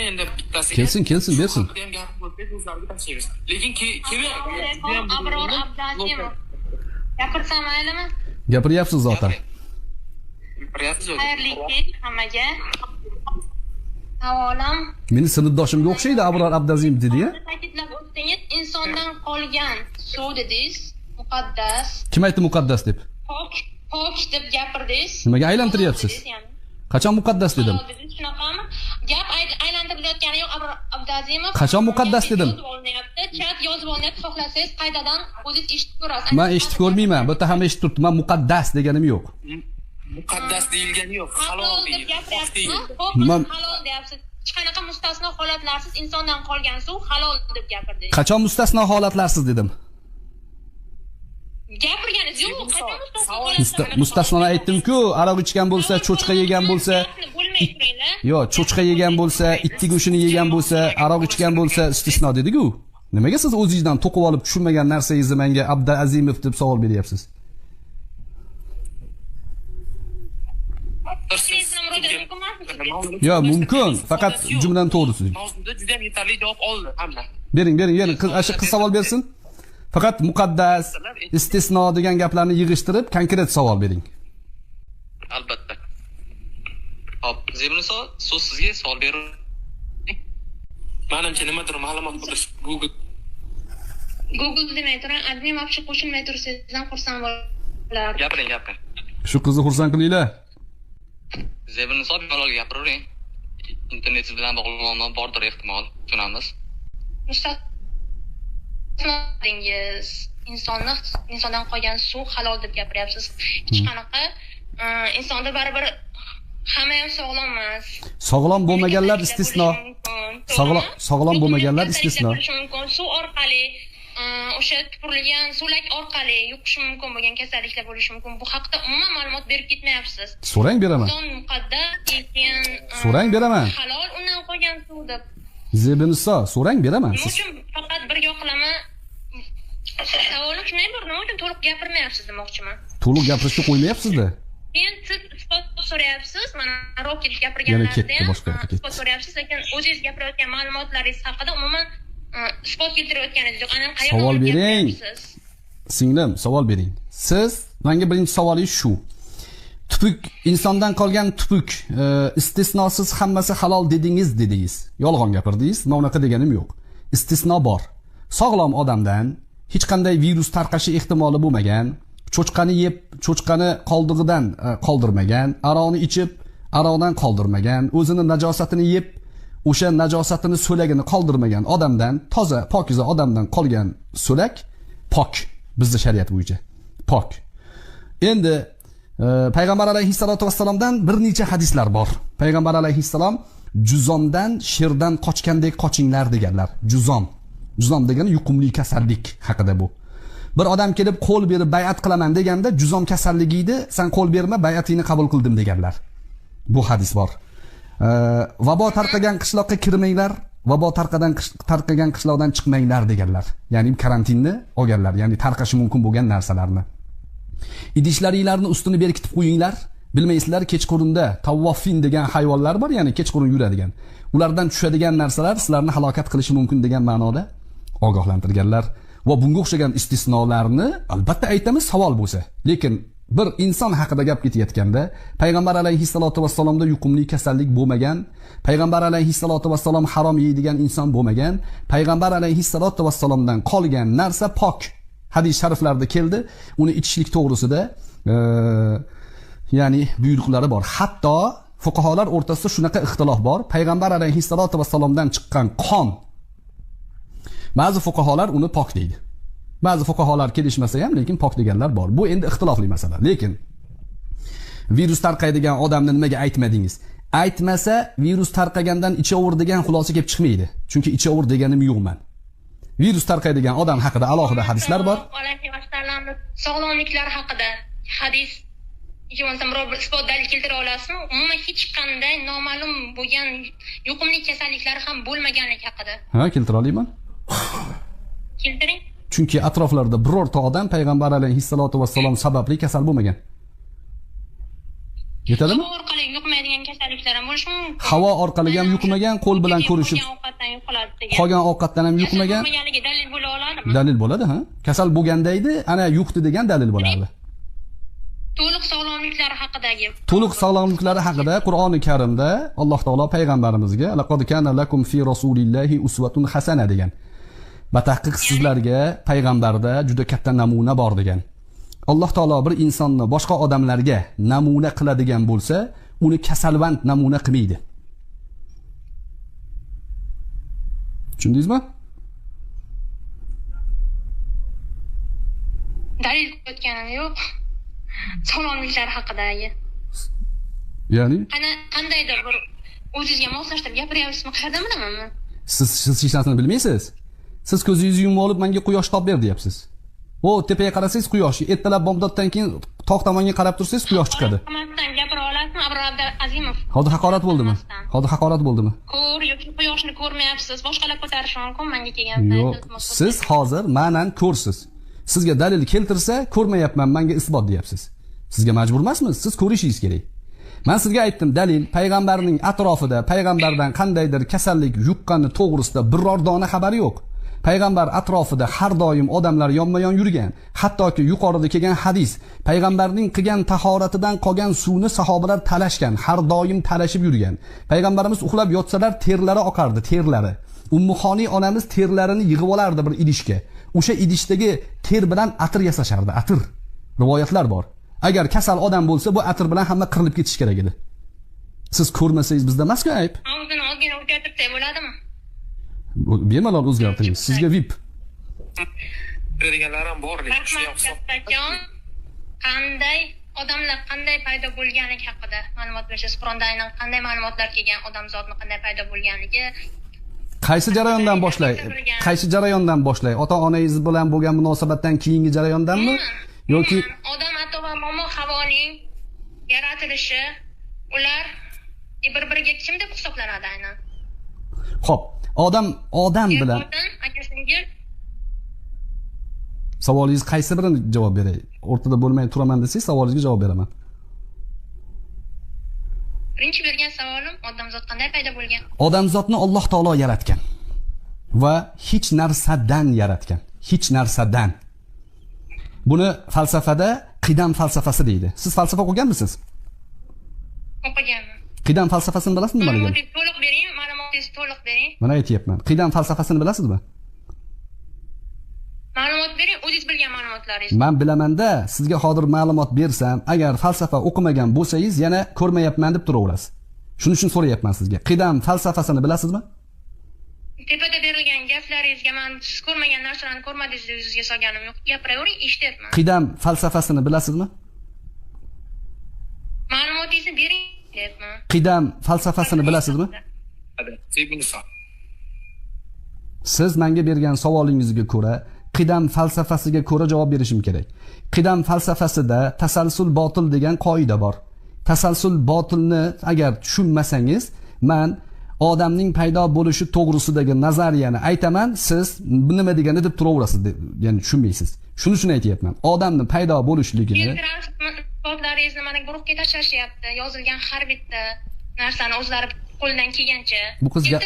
endi bittasiga. Kelsin, bersin. Ham gap bo'lsa o'zlariga tashlaymiz. Lekin kerak. Abror Abdazimov. Gapirsam maylimi? Gapiryapsiz zotan. Xayrli kech hammaga. Savolim. Meni sinfdoshimga o'xshaydi Abror Abdazimov dedi-ya. Ta'kidlab o'tdingiz, insondan qolgan suv dedingiz, muqaddas. Kim aytdi muqaddas deb? Pok deb gapirdingiz. Nimaga aylantiryapsiz? Qachon muqaddas dedim? Shunaqami? Gap aylantirilayotgani yo'q Abdazimov. Qachon muqaddas dedim? Chat yozib olyapti, xohlasangiz qaytadan o'zingiz eshitib ko'rasiz. Men eshitib ko'rmayman. Bu yerda hamma eshitib turibdi. Men muqaddas deganim yo'q. Muqaddas deyilgani yo'q, halol deb gapiryapsiz. Halol deyapsiz. Hech qanaqa mustasno holatlarsiz insondan qolgan suv halol deb gapirdingiz. Qachon mustasno holatlarsiz dedim? Gapirganingiz yo'q. Qachon mustasno mustasnoni aytdim-ku, aroq ichgan bo'lsa, cho'chqa yegan bo'lsa, yo'q, cho'chqa yegan bo'lsa, itning go'shtini yegan bo'lsa, aroq ichgan bo'lsa istisno dedi-ku. Nimaga siz o'zingizdan to'qib olib tushunmagan narsangizni menga Abdazimov deb savol beryapsiz? Yo, mumkin, faqat jumladan to'g'ri so'zing. Mavzuda juda ham yetarli javob oldi hamma. Bering, qiz savol bersin. Faqat muqaddas, istisno degan gaplarni yig'ishtirib, konkret savol bering. Albatta. Hop, Zebnuso, so'z sizga savol bering. Menimcha nimadir ma'lumot qidish Google demay turing, admin vaqti qo'shilmay tursangizdan xursand bo'lardim. Gapiring. Shu qizni xursand qilinglar. Zebnuso bilan gapiravering. Internet bilan bog'lanma bordir ehtimol, tushunamiz. Dingiz insondan qolgan suv halol deb gapiryapsiz. Hech qanaqa insonda baribir hamma ham sog'lom emas. Sog'lom bo'lmaganlar istisno. Sog'lom bo'lmaganlar istisno. Suv orqali o'sha tupurilgan so'lak orqali yuqishi mumkin bo'lgan kasalliklar bo'lishi mumkin. Bu haqda umuman ma'lumot berib ketmayapsiz. So'rang beraman. Inson muqaddas, lekin so'rang beraman. Halol undan qolgan suv deb. Zebnuso, so'rang beraman. Nima uchun faqat bir yoqlama savolim shunday bir, nima uchun to'liq gapirmayapsiz demoqchiman. To'liq gapirishga qo'ymayapsiz-da. Men siz isbot so'rayapsiz, mana Roket gapirganlarda ham isbot so'rayapsiz, lekin o'zingiz gapirayotgan ma'lumotlaringiz haqida umuman isbot keltirayotganingiz yo'q. Aynan qayerdan savol bering. Singlim, savol bering. Siz menga birinchi savolingiz shu. Tupuk, insondan qolgan tupuk, istisnosiz hammasi halol dedingiz. Yolg'on gapirdingiz. Men unaqa deganim yo'q. Istisno bor. Sog'lom odamdan hech qanday virus tarqashi ehtimoli bo'lmagan, cho'chqani yeb, cho'chqani qoldig'idan qoldirmagan, aroqni ichib, aroqdan qoldirmagan, o'zini najosatini yeb, o'sha najosatini so'lagini qoldirmagan odamdan, toza, pokiza odamdan qolgan so'lak pok. Bizning shariat bo'yicha pok. Endi Payg'ambar alayhissalatu vassalomdan bir necha hadislar bor. Payg'ambar alayhissalom juzomdan, sherdan qochgandek qochinglar deganlar. Juzom degani yuqumli kasallik haqida bu. Bir odam kelib qo'l berib bay'at qilaman deganda juzom kasalligi edi, sen qo'l berma, bay'atingni qabul qildim deganlar. Bu hadis bor. Vabo tarqagan qishloqqa kirmanglar, vabo tarqagan qishloqdan chiqmanglar deganlar. Ya'ni karantinni olganlar, ya'ni tarqashi mumkin bo'lgan narsalarni. Idishlaringlarni ustini berkitib qo'yinglar. Bilmaysizlar, kechqurunda tavvofin degan hayvonlar bor, ya'ni kechqurun yuradigan. Ulardan tushadigan narsalar sizlarni halokat qilishi mumkin degan ma'noda ogohlantirganlar. Va bunga o'xshagan istisnolarni albatta aytamiz savol bo'lsa. Lekin bir inson haqida gap ketayotganda Payg'ambar alayhissalatu vassalomda yuqumli kasallik bo'lmagan, Payg'ambar alayhissalatu vassalom harom yeydigan inson bo'lmagan, Payg'ambar alayhissalatu vassalomdan qolgan narsa pok. Hadis shariflarda keldi. Uni ichishlik to'g'risida ya'ni buyruqlari bor. Hatto fuqaholar o'rtasida shunaqa ixtilof bor. Payg'ambar alayhissalatu vassalomdan chiqqan qon, ba'zi fuqaholar uni pok deydi. Ba'zi fuqaholar kelishmasa ham, lekin pok deganlar bor. Bu endi ixtilofli masala. Lekin virus tarqaydigan odamni nimaga aytmadingiz? Aytmasa virus tarqagandan ichaver degan xulosa kelib chiqmaydi. Chunki ichaver deganim yo'qman. Virus tarqaydigan odam haqida alohida hadislar bor. Sog'lomliklari haqida hadis yo'qsa biror isbot dalil keltira olasizmi? Umuman hech qanday noma'lum bo'lgan yuqumli kasalliklari ham bo'lmaganligi haqida. Ha, keltira olaman. Keltiring. Chunki atroflarda birorta odam Payg'ambar alayhissalatu vassalom sababli kasal bo'lmagan. Yetadimi? Bu orqali yuqmaydigan kasalliklar ham bo'lishi mumkin. Havo orqali ham yuqmagan, qo'l bilan ko'rishib, Qolgan ovqatdan yuqiladi degan. qolgan ovqatdan ham yuqmagan. Bo'lganiga dalil bo'la oladimi? Dalil bo'ladi, ha? Kasal bo'lganda edi, ana yuqdi degan dalil bo'lardi. To'liq sog'lomliklari haqidagi. To'liq sog'lomliklari haqida Qur'oni Karimda Alloh taolo payg'ambarimizga laqad kana lakum fi rasulillahi uswatun hasana degan. Batahqiq sizlarga payg'ambarda juda katta namuna bor degan. Alloh taolo bir insonni boshqa odamlarga namuna qiladigan bo'lsa, uni kasalvand namuna qilmaydi. Tushundingizmi? Dalil ko'rganim yo'q. Sog'lomliklar haqidagi. Ya'ni Qandaydir bir o'zingizga moslashtirib gapiryapsizmi? Qayerdan bilaman? siz hech narsani bilmaysiz. Siz ko'zingizni yumib olib menga quyosh top ber deyapsiz. O tepaga qarasangiz quyosh, ertalab bomdoddan keyin tog' tomonga qarab tursangiz quyosh chiqadi. Qamatdan gapira olasizmi, Abror Azimov? Hozir haqorat bo'ldimi? Hozir haqorat bo'ldimi? Ko'r yoki quyoshni ko'rmayapsiz, boshqalar ko'tarishi mumkin menga kelganda. Yo'q, siz hozir ma'nan ko'rsiz. Sizga dalil keltirsa, ko'rmayapman, menga isbot deyapsiz. Sizga majbur emasmiz, siz ko'rishingiz kerak. Men sizga aytdim, dalil payg'ambarning atrofida payg'ambardan qandaydir kasallik yuqqani to'g'risida biror dona xabar yo'q. Payg'ambar atrofida har doim odamlar yonma-yon yurgan. Hattoki yuqorida kelgan hadis, payg'ambarning qilgan tahoratidan qolgan suvni sahobalar talashgan, har doim talashib yurgan. Payg'ambarimiz uxlab yotsalar terlari oqardi, terlari. Ummuxoniy onamiz terlarini yig'ib olardi bir idishga. O'sha idishdagi ter bilan atir yasashardi, atir. Rivoyatlar bor. Agar kasal odam bo'lsa, bu atir bilan hamma qirilib ketish kerak edi. Siz ko'rmasangiz bizda emas-ku ayb. Og'zini ozgina o'rgatib bo'ladimi? Bemalol o'zgartiring. Sizga VIP. Deganlar ham bor, lekin shu ham Rahmat. Qanday odamlar qanday paydo bo'lganligi haqida ma'lumot bersangiz, Qur'onda aynan qanday ma'lumotlar kelgan, odamzodning qanday paydo bo'lganligi. Qaysi jarayondan boshlay? Qaysi jarayondan boshlay? Ota-onangiz bilan bo'lgan munosabatdan keyingi jarayondanmi? Yoki odam ato va momo havoning yaratilishi, ular bir-biriga kim deb hisoblanadi aynan? Xo'p, odam bilan savolingiz qaysi birini javob beray? O'rtada bo'lmay turaman desangiz, savolingizga javob beraman. Birinchi bergan savolim, odamzod qanday paydo bo'lgan? Odamzodni Alloh taolo yaratgan va hech narsadan yaratgan. Hech narsadan. Buni falsafada qidam falsafasi deydi. Siz falsafa o'qiganmisiz? O'qiganman. Qidam falsafasini bilasizmi nimaligini? To'liq bering, ma'lumotingizni to'liq bering. Mana aytyapman. Qidam falsafasini bilasizmi? Ma'lumot bering, o'zingiz bilgan ma'lumotlaringizni. Men bilaman-da, sizga hozir ma'lumot bersam, agar falsafa o'qimagan bo'lsangiz, yana ko'rmayapman deb turaverasiz. Shuning uchun so'rayapman sizga. Qidam falsafasini bilasizmi? Tepada berilgan gaplaringizga men siz ko'rmagan narsalarni ko'rmadingiz deb yuzingizga solganim yo'q. Gapiravering, eshityapman. Qidam falsafasini bilasizmi? Ma'lumotingizni bering, deyapman. Qidam falsafasini bilasizmi? Siz menga bergan savolingizga ko'ra, qidam falsafasiga ko'ra javob berishim kerak. Qidam falsafasida tasalsul botil degan qoida bor. Tasalsul botilni agar tushunmasangiz, men odamning paydo bo'lishi to'g'risidagi nazariyani aytaman, siz nima degani deb turaverasiz, ya'ni tushunmaysiz. Shuning uchun aytayapman. Odamning paydo bo'lishligini isbotlaringizni mana guruhga tashlashyapti. Yozilgan har bitta narsani o'zlari qo'ldan kelgancha. Bu qizga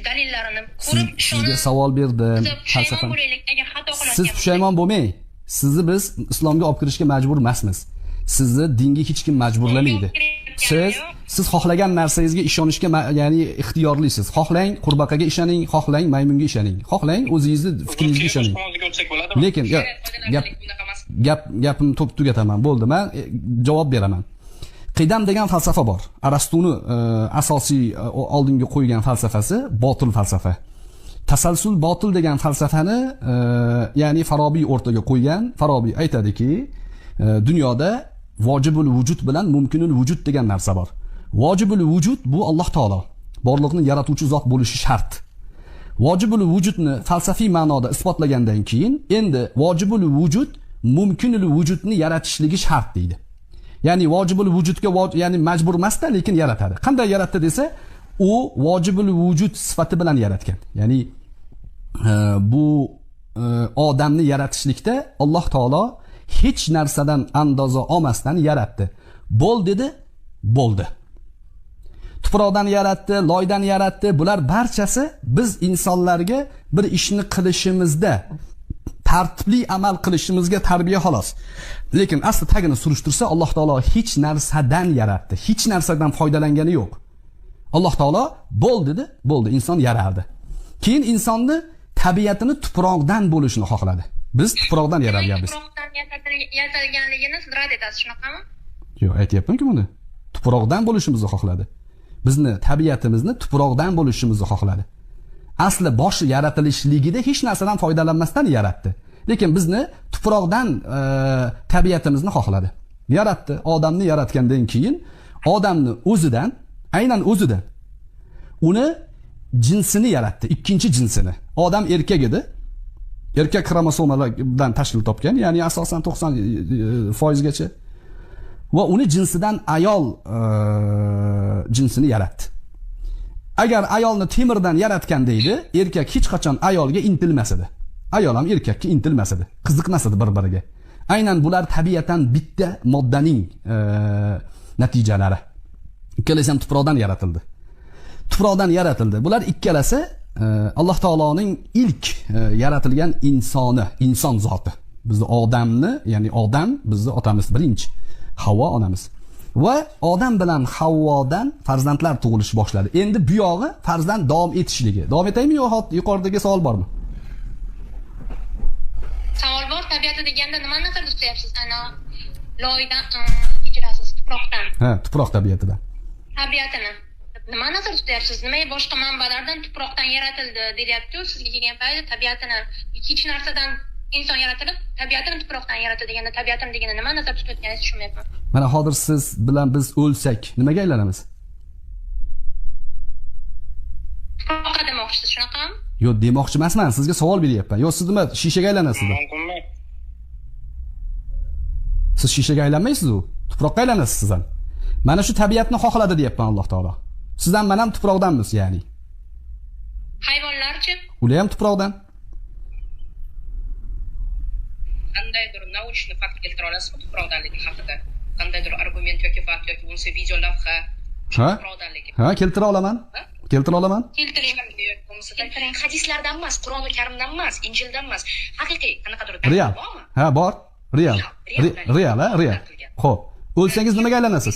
dalillarini ko'rib sizga savol berdim. Falsafa. Agar xato qilayotgan siz pushaymon bo'lmang. Sizni biz islomga olib kirishga majbur emasmiz. Sizni dinga hech kim majburlamaydi. Siz xohlagan narsangizga ishonishga ya'ni ixtiyorlisiz. Xohlang qurbaqaga ishoning, xohlang maymunga ishoning. Xohlang o'zingizni fikringizga ishoning. Lekin gapimni tugataman. Bo'ldi, men javob beraman. Qidam degan falsafa bor. Arastuni asosiy oldinga qo'ygan falsafasi botil falsafa. Tasalsul botil degan falsafani ya'ni Farobiy o'rtaga qo'ygan. Farobiy aytadiki, dunyoda vojibul vujud bilan mumkinul vujud degan narsa bor. Vojibul vujud bu Alloh taolo. Borliqni yaratuvchi zot bo'lishi shart. Vojibul vujudni falsafiy ma'noda isbotlagandan keyin endi vojibul vujud mumkinul vujudni yaratishligi shart deydi. Ya'ni vojibul vujudga ya'ni majbur emasda, lekin yaratadi. Qanday yaratdi desa, u vojibul vujud sifati bilan yaratgan. Ya'ni bu odamni yaratishlikda Alloh taolo hech narsadan andoza olmasdan yaratdi. Bo'l dedi, bo'ldi. Tuproqdan yaratdi, loydan yaratdi. Bular barchasi biz insonlarga bir ishni qilishimizda tartibli amal qilishimizga tarbiya xolos. Lekin asli tagini surishtirsa, Alloh taolo hech narsadan yaratdi. Hech narsadan foydalangani yo'q. Alloh taolo bo'ldi dedi, bo'ldi, inson yaraldi. Keyin insonni tabiatini tuproqdan bo'lishini xohladi. Biz tuproqdan yaralganmiz. Tuproqdan yasalganligini siz rad etasiz, shunaqami? Yo'q, aytyapman-ku buni. Tuproqdan bo'lishimizni xohladi. Bizni tabiatimizni tuproqdan bo'lishimizni xohladi. Asli boshi yaratilishligida hech narsadan foydalanmasdan yaratdi. Lekin bizni tuproqdan tabiatimizni xohladi. Yaratdi. Odamni yaratgandan keyin odamni o'zidan, aynan o'zidan uni jinsini yaratdi, ikkinchi jinsini. Odam erkak edi. Erkak xromosomalardan tashkil topgan, ya'ni asosan 90%gacha. Va uni jinsidan ayol jinsini yaratdi. Agar ayolni temirdan yaratgan deydi, erkak hech qachon ayolga intilmas edi. Ayol ham erkakka intilmas edi, qiziqmas edi bir-biriga. Aynan bular tabiatan bitta moddaning natijalari. Ikkalasi ham tuproqdan yaratildi. Tuproqdan yaratildi. Bular ikkalasi Alloh taoloning ilk yaratilgan insoni, inson zoti. Bizni odamni, ya'ni odam bizni otamiz birinchi, Havvo onamiz. Va odam bilan Havvodan farzandlar tug'ilish boshladi. Endi bu yog'i farzand davom etishligi. Davom etaymi yo yuqoridagi savol bormi? Savol bor. Tabiati deganda nimani nazarda tutyapsiz? Ana loydan kechirasiz, tuproqdan. Ha, tuproq tabiatidan. Tabiatini nimani nazarda tutyapsiz? Nima boshqa manbalardan tuproqdan yaratildi deyapti-ku, sizga kelgan paytda tabiatini hech narsadan inson yaratilib, tabiatini tuproqdan yaratdi deganda tabiatini deganda nima nazarda tutayotganingizni tushunmayapman. Mana hozir siz bilan biz o'lsak, nimaga aylanamiz? Tuproqqa demoqchisiz, shunaqami? Yo'q, demoqchi emasman, sizga savol beryapman. Yo'q, siz nima shishaga aylanasizmi? Siz shishaga aylanmaysiz-ku, tuproqqa aylanasiz siz ham. Mana shu tabiatni xohladi deyapman Alloh taolo. Siz ham men ham tuproqdanmiz, ya'ni. Hayvonlarchi? Ular ham tuproqdan. Qandaydir nauchni fakt keltira olasizmi tuproqdanligi haqida? Qandaydir argument yoki fakt yoki bo'lsa video lavha tuproqdanligi? Ha, keltira olaman. Keltira olaman. Keltiring. Hadislardan emas, Qur'oni Karimdan emas, Injildan emas. Haqiqiy qanaqadir Real. Ha, bor. Real. Real, ha, real. Xo'p, o'lsangiz nimaga aylanasiz?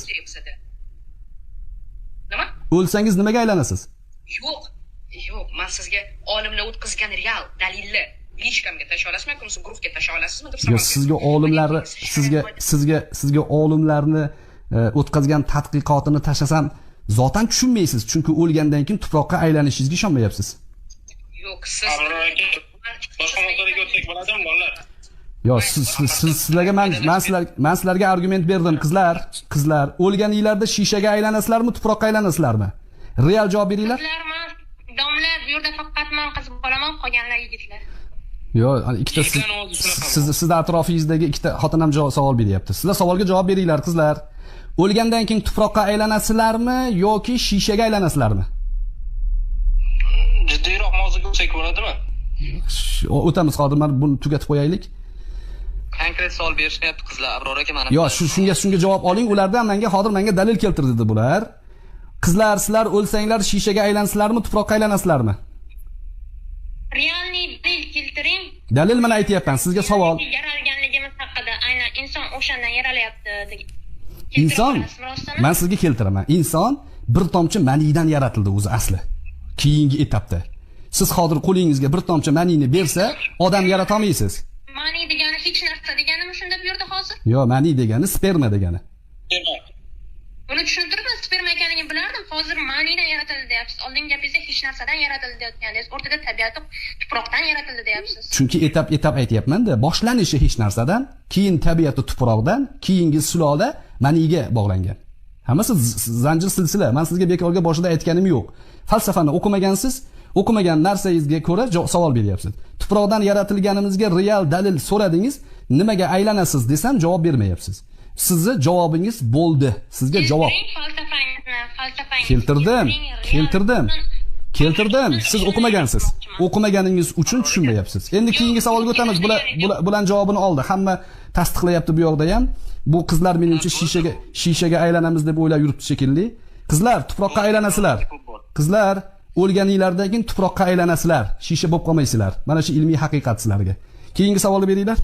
Nima? O'lsangiz nimaga aylanasiz? Yo'q. Men sizga olimlar o'tkazgan real dalilni lichkamga tasha olasizmi yoki guruhga tasha olasizmi deb savol. Yo, sizga olimlarni sizga olimlarni o'tkazgan tadqiqotini tashlasam zotan tushunmaysiz, chunki o'lgandan keyin tuproqqa aylanishingizga ishonmayapsiz. Yo'q, siz boshqa mavzuga o'tsak bo'ladimi, bolalar? Yo, sizlarga men sizlarga argument berdim, qizlar, o'lganinglarda shishaga aylanasizlarmi, tuproqqa aylanasizlarmi? Real javob beringlar. Qizlarman, domlar, bu yerda faqat men qiz bolaman, qolganlar yigitlar. Yo, ikkita sizning atrofingizdagi ikkita xotin ham savol beryapti. Sizlar savolga javob beringlar, qizlar. O'lgandan keyin tuproqqa aylanasizlarmi yoki shishaga aylanasizlarmi? Jiddiyroq mavzuga o'tsak bo'ladimi? O'tamiz, hozir mana buni tugatib qo'yaylik. Konkret savol berishyapti qizlar. Abror aka mana. Yo, shunga javob oling. Ulardan menga dalil keltirdi dedi bular. Qizlar, sizlar o'lsanglar shishaga aylansizlarmi, tuproqqa aylanasizlarmi? Realni dalil keltiring. Dalil mana aytyapman, sizga savol. Yaralganligimiz haqida, aynan inson o'shandan yaralyapti degan. Inson, men sizga keltiraman. Inson bir tomchi manidan yaratildi o'zi asli. Keyingi etapda. Siz hozir qo'lingizga bir tomchi manini bersa, odam yarata olmaysiz. Mani degani hech narsa deganimi shunda bu yerda hozir? Yo'q, mani degani sperma degani. Buni tushuntirib, sperma ekanligini bilardim. Hozir manidan yaratildi deyapsiz. Oldingi gapingizda hech narsadan yaratildi deyotgandingiz. O'rtada tabiati tuproqdan yaratildi deyapsiz. Chunki etap aytyapman-da, boshlanishi hech narsadan, keyin tabiati tuproqdan, keyingi sulola maniga bog'langan. Hammasi zanjir silsila. Men sizga bekorga boshida aytganim yo'q. Falsafani o'qimagansiz, o'qimagan narsangizga ko'ra savol beryapsiz. Tuproqdan yaratilganimizga real dalil so'radingiz, nimaga aylanasiz desam javob bermayapsiz. Sizni javobingiz bo'ldi. Sizga javob. Keltirdim. Siz o'qimagansiz. O'qimaganingiz uchun tushunmayapsiz. Endi keyingi savolga o'tamiz. Bular javobini oldi. Hamma tasdiqlayapti bu yoqda ham. Bu qizlar menimcha shishaga aylanamiz deb o'ylab yuribdi shekilli. Qizlar tuproqqa aylanasizlar. Qizlar o'lganinglardan keyin tuproqqa aylanasizlar. Shisha bo'lib qolmaysizlar. Mana shu ilmiy haqiqat sizlarga. Keyingi savolni beringlar.